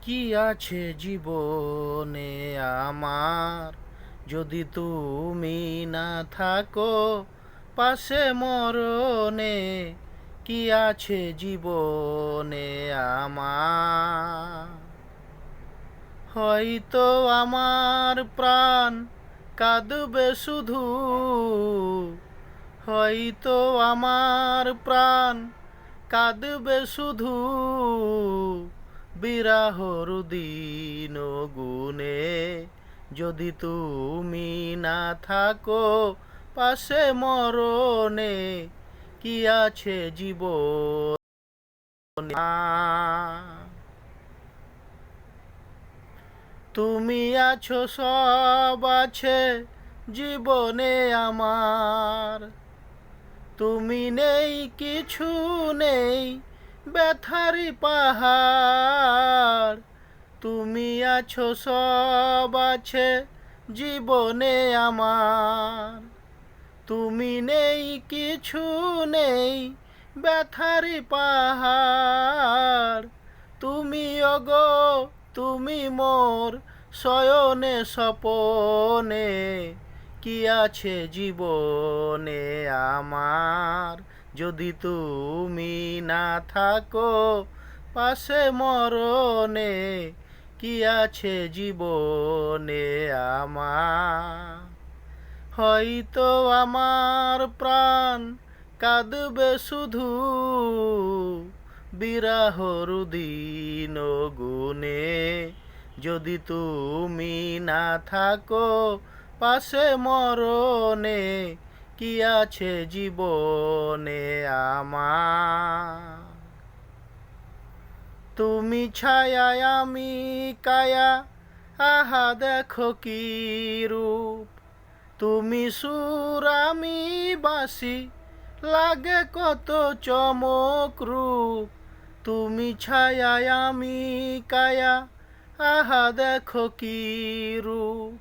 কি আছে জীবনে আমার, যদি তুমি না থাকো পাশে মরণে? কি আছে জীবনে আমার? হয়তো আমার প্রাণ কাঁদবে শুধু, হয়তো আমার প্রাণ কাঁদবে শুধু, বিরাহর দিন গুনে। যদি তুমি না থাকো পাশে মরণে, কি আছে জীবনে? তুমি আছো, সব আছে জীবনে আমার। তুমি নেই, কিছু নেই, ব্যথারি পাহাড়। তুমি আছো, সব আছে জীবনে আমার। তুমি নেই, কিছু নেই, ব্যথারি পাহাড়। তুমি ওগো, তুমি মোর শয়নে স্বপনে। কি আছে জীবনে আমার, যদি তুমি না থাকো পাশে মরণে? কি আছে জীবনে আমার? হয়তো আমার প্রাণ কাঁদবে শুধু, বিরাহর দিন গুনে। যদি তুমি না থাকো পাশে মরণে, কি আছে জীবনে আমার? তুমি ছায়ায়, আমি কায়া, আহা দেখো কি রূপ। তুমি সুর, আমি বাঁশি, লাগে কত চমক রূপ। তুমি ছায়ায়, আমি কায়া, আহা দেখো কি রূপ।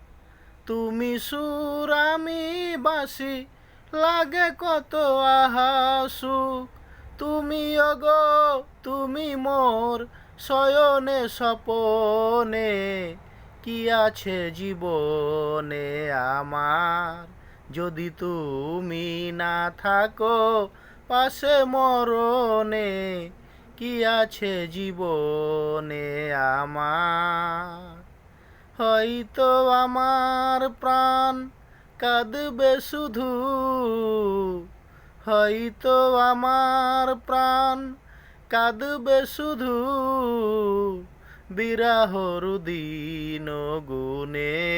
তুমি সুর, আমি বাঁশি, লাগে কত আহা সুখ। তুমি ওগো, তুমি মোর শয়নে স্বপনে। কি আছে জীবনে আমার, যদি তুমি না থাকো পাশে মরণে? কি আছে জীবনে আমার? হয়তো আমার প্রাণ কাঁদবে শুধু, হয়তো আমার প্রাণ কাঁদবে শুধু, বিরাহর দিন গুনে।